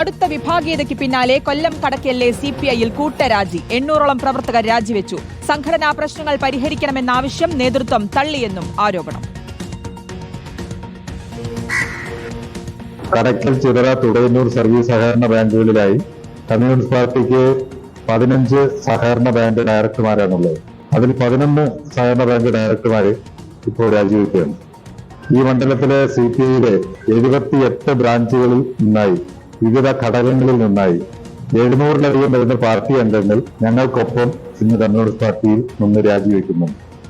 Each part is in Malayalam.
അടുത്ത വിഭാഗീയതയ്ക്ക് പിന്നാലെ കൊല്ലം കടയ്ക്കലിലെ സിപിഐയിൽ കൂട്ടരാജി. 800ഓളം പ്രവർത്തകർ രാജിവെച്ചു. സംഘടനാ പ്രശ്നങ്ങൾ പരിഹരിക്കണമെന്ന ആവശ്യം നേതൃത്വം തള്ളിയെന്നും ആരോപണം. കടയ്ക്കൽ, ചിതറ, തുടയന്നൂർ സർവീസ് സഹകരണ ബാങ്കുകളിലായി കമ്മ്യൂണിസ്റ്റ് പാർട്ടിക്ക് 15 സഹകരണ ബാങ്ക് ഡയറക്ടർമാരാണുള്ളത്. അതിൽ 11 സഹകരണ ബാങ്ക് ഡയറക്ടർമാര് ഇപ്പോൾ രാജിവെക്കുകയാണ്. ഈ മണ്ഡലത്തിലെ സിപിഐയുടെ 78 ബ്രാഞ്ചുകളിൽ നിന്നായി, വിവിധ ഘടകങ്ങളിൽ നിന്നായി 700-ലധികം വരുന്ന പാർട്ടി അംഗങ്ങൾ ഞങ്ങൾക്കൊപ്പം ഇന്ന് കമ്മ്യൂണിസ്റ്റ് പാർട്ടിയിൽ നിന്ന് രാജിവെക്കുന്നു.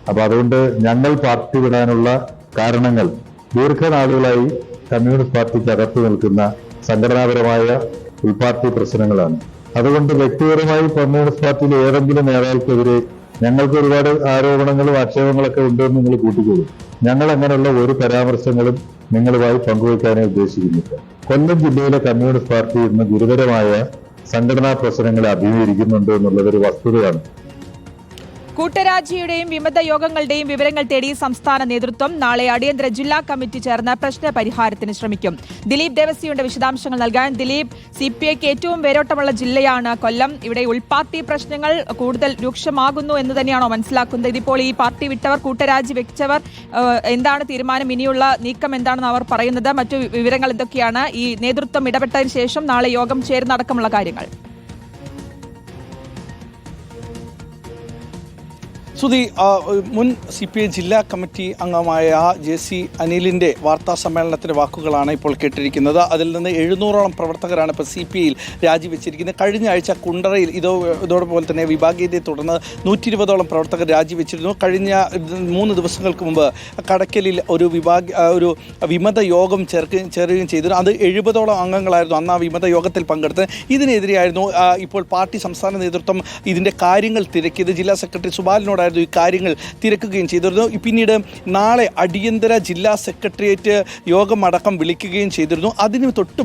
അപ്പൊ അതുകൊണ്ട് ഞങ്ങൾ പാർട്ടി വിടാനുള്ള കാരണങ്ങൾ ദീർഘനാളുകളായി കമ്മ്യൂണിസ്റ്റ് പാർട്ടിക്ക് അകത്ത് നിൽക്കുന്ന സംഘടനാപരമായ ഉൾപാർട്ടി പ്രശ്നങ്ങളാണ്. അതുകൊണ്ട് വ്യക്തിപരമായി കമ്മ്യൂണിസ്റ്റ് പാർട്ടിയിൽ ഏതെങ്കിലും നേതാക്കൾക്കെതിരെ ഞങ്ങൾക്ക് ഒരുപാട് ആരോപണങ്ങളും ആക്ഷേപങ്ങളൊക്കെ ഉണ്ടെന്ന് നിങ്ങൾ കൂട്ടിക്കൊള്ളും. ഞങ്ങൾ അങ്ങനെയുള്ള ഒരു പരാമർശങ്ങളും നിങ്ങളുമായി പങ്കുവയ്ക്കാനേ ഉദ്ദേശിക്കുന്നില്ല. കൊല്ലം ജില്ലയിലെ കമ്മ്യൂണിസ്റ്റ് പാർട്ടി ഇന്ന് ഗുരുതരമായ സംഘടനാ പ്രശ്നങ്ങളെ അഭിമുഖീകരിക്കുന്നുണ്ട് എന്നുള്ളത് ഒരു വസ്തുതയാണ്. കൂട്ടരാജിയുടെയും വിമത യോഗങ്ങളുടെയും വിവരങ്ങൾ തേടി സംസ്ഥാന നേതൃത്വം നാളെ അടിയന്തര ജില്ലാ കമ്മിറ്റി ചേർന്ന് പ്രശ്ന പരിഹാരത്തിന് ശ്രമിക്കും. ദിലീപ് ദേവസിയുടെ വിശദാംശങ്ങൾ നൽകാൻ. ദിലീപ്, സിപിഐക്ക് ഏറ്റവും വേരോട്ടമുള്ള ജില്ലയാണ് കൊല്ലം. ഇവിടെ ഉൾപാർട്ടി പ്രശ്നങ്ങൾ കൂടുതൽ രൂക്ഷമാകുന്നു എന്ന് തന്നെയാണോ മനസ്സിലാക്കുന്നത്? ഇതിപ്പോൾ ഈ പാർട്ടി വിട്ടവർ, കൂട്ടരാജി വെച്ചവർ എന്താണ് തീരുമാനം? ഇനിയുള്ള നീക്കം എന്താണെന്ന് അവർ പറയുന്നത്? മറ്റു വിവരങ്ങൾ എന്തൊക്കെയാണ്? ഈ നേതൃത്വം ഇടപെട്ടതിന് ശേഷം നാളെ യോഗം ചേർന്നടക്കമുള്ള കാര്യങ്ങൾ. സുധി, മുൻ CPI ജില്ലാ കമ്മിറ്റി അംഗമായ JC അനിലിൻ്റെ വാർത്താ സമ്മേളനത്തിൻ്റെ വാക്കുകളാണ് ഇപ്പോൾ കേട്ടിരിക്കുന്നത്. അതിൽ നിന്ന് 700ഓളം പ്രവർത്തകരാണ് ഇപ്പോൾ CPIയിൽ രാജിവെച്ചിരിക്കുന്നത്. കഴിഞ്ഞ ആഴ്ച കുണ്ടറയിൽ ഇതോടൊപ്പം തന്നെ വിഭാഗീയതയെ തുടർന്ന് 120ഓളം പ്രവർത്തകർ രാജിവെച്ചിരുന്നു. കഴിഞ്ഞ 3 ദിവസങ്ങൾക്ക് മുമ്പ് കടയ്ക്കലിൽ ഒരു വിമത യോഗം ചേരുകയും ചെയ്തിരുന്നു. അത് 70ഓളം അംഗങ്ങളായിരുന്നു അന്ന് ആ വിമത യോഗത്തിൽ പങ്കെടുത്ത്. ഇതിനെതിരെയായിരുന്നു ഇപ്പോൾ പാർട്ടി സംസ്ഥാന നേതൃത്വം ഇതിൻ്റെ കാര്യങ്ങൾ തിരക്കിയത്. ജില്ലാ സെക്രട്ടറി സുബാലിനോടായിരുന്നു ഈ കാര്യങ്ങൾ തിരക്കുകയും ചെയ്തിരുന്നു. പിന്നീട് നാളെ അടിയന്തര ജില്ലാ സെക്രട്ടേറിയറ്റ് യോഗം അടക്കം വിളിക്കുകയും ചെയ്തിരുന്നു. അതിന് തൊട്ട്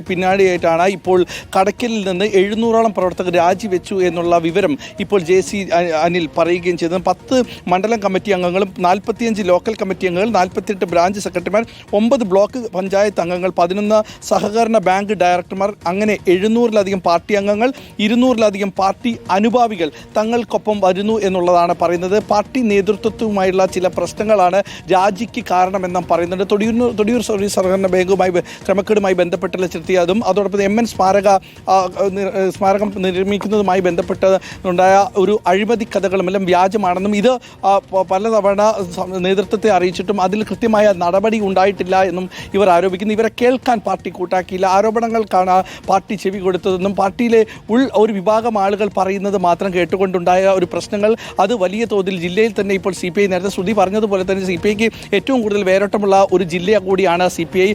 പിന്നാടിയായിട്ടാണ് ഇപ്പോൾ കടയ്ക്കലിൽ നിന്ന് 700ഓളം പ്രവർത്തകർ രാജിവെച്ചു എന്നുള്ള വിവരം ഇപ്പോൾ JC അനിൽ പറയുകയും ചെയ്തത്. 10 മണ്ഡലം കമ്മിറ്റി അംഗങ്ങളും 45 ലോക്കൽ കമ്മിറ്റി അംഗങ്ങൾ, 48 ബ്രാഞ്ച് സെക്രട്ടറിമാർ, 9 ബ്ലോക്ക് പഞ്ചായത്ത് അംഗങ്ങൾ, 11 സഹകരണ ബാങ്ക് ഡയറക്ടർമാർ, അങ്ങനെ 700-ലധികം പാർട്ടി അംഗങ്ങൾ, 200-ലധികം പാർട്ടി അനുഭാവികൾ തങ്ങൾക്കൊപ്പം വരുന്നു എന്നുള്ളതാണ് പറയുന്നത്. പാർട്ടി നേതൃത്വവുമായുള്ള ചില പ്രശ്നങ്ങളാണ് രാജിക്ക് കാരണമെന്നും പറയുന്നുണ്ട്. തൊടിയൂർ സർവീസ് സഹകരണ ബാങ്കുമായി ക്രമക്കേടുമായി ബന്ധപ്പെട്ടുള്ള ചെലുത്തിയതും അതോടൊപ്പം MN സ്മാരകം നിർമ്മിക്കുന്നതുമായി ബന്ധപ്പെട്ടുണ്ടായ ഒരു അഴിമതി കഥകളുമെല്ലാം വ്യാജമാണെന്നും ഇത് പലതവണ നേതൃത്വത്തെ അറിയിച്ചിട്ടും അതിൽ കൃത്യമായ നടപടി ഉണ്ടായിട്ടില്ല എന്നും ഇവർ ആരോപിക്കുന്നു. ഇവരെ കേൾക്കാൻ പാർട്ടി കൂട്ടാക്കിയില്ല, ആരോപണങ്ങൾക്കാണ് പാർട്ടി ചെവി കൊടുത്തതെന്നും പാർട്ടിയിലെ ഒരു വിഭാഗം ആളുകൾ പറയുന്നത് മാത്രം കേട്ടുകൊണ്ടുണ്ടായ ഒരു പ്രശ്നങ്ങൾ അത് വലിയ തോതിൽ ജില്ലയിൽ തന്നെ ഇപ്പോൾ CPI, നേരത്തെ ശ്രുതി പറഞ്ഞതുപോലെ തന്നെ CPIക്ക് ഏറ്റവും കൂടുതൽ വേരോട്ടമുള്ള ഒരു ജില്ല കൂടിയാണ് CPI.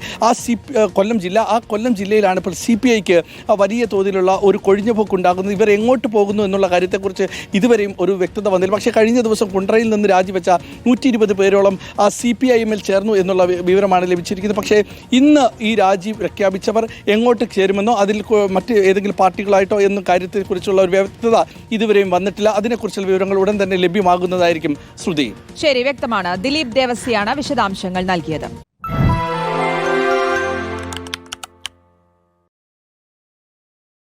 കൊല്ലം ജില്ല, ആ കൊല്ലം ജില്ലയിലാണ് ഇപ്പോൾ CPIക്ക് വലിയ തോതിലുള്ള ഒരു കൊഴിഞ്ഞുപോക്ക് ഉണ്ടാകുന്നത്. ഇവർ എങ്ങോട്ട് പോകുന്നു എന്നുള്ള കാര്യത്തെക്കുറിച്ച് ഇതുവരെയും ഒരു വ്യക്തത വന്നില്ല. പക്ഷേ കഴിഞ്ഞ ദിവസം കുണ്ടറയിൽ നിന്ന് രാജിവെച്ച 120 പേരോളം CPIMൽ ചേർന്നു എന്നുള്ള വിവരമാണ് ലഭിച്ചിരിക്കുന്നത്. പക്ഷേ ഇന്ന് ഈ രാജി പ്രഖ്യാപിച്ചവർ എങ്ങോട്ട് ചേരുമെന്നോ അതിൽ മറ്റ് ഏതെങ്കിലും പാർട്ടികളായിട്ടോ എന്ന കാര്യത്തെക്കുറിച്ചുള്ള ഒരു വ്യക്തത ഇതുവരെയും വന്നിട്ടില്ല. അതിനെക്കുറിച്ചുള്ള വിവരങ്ങൾ ഉടൻ തന്നെ ലഭ്യമാകുന്നതായിരിക്കും. ശ്രുതി, ശരി, വ്യക്തമാണ്. ദിലീപ് ദേവസിയാണ് വിശദാംശങ്ങൾ നൽകിയത്.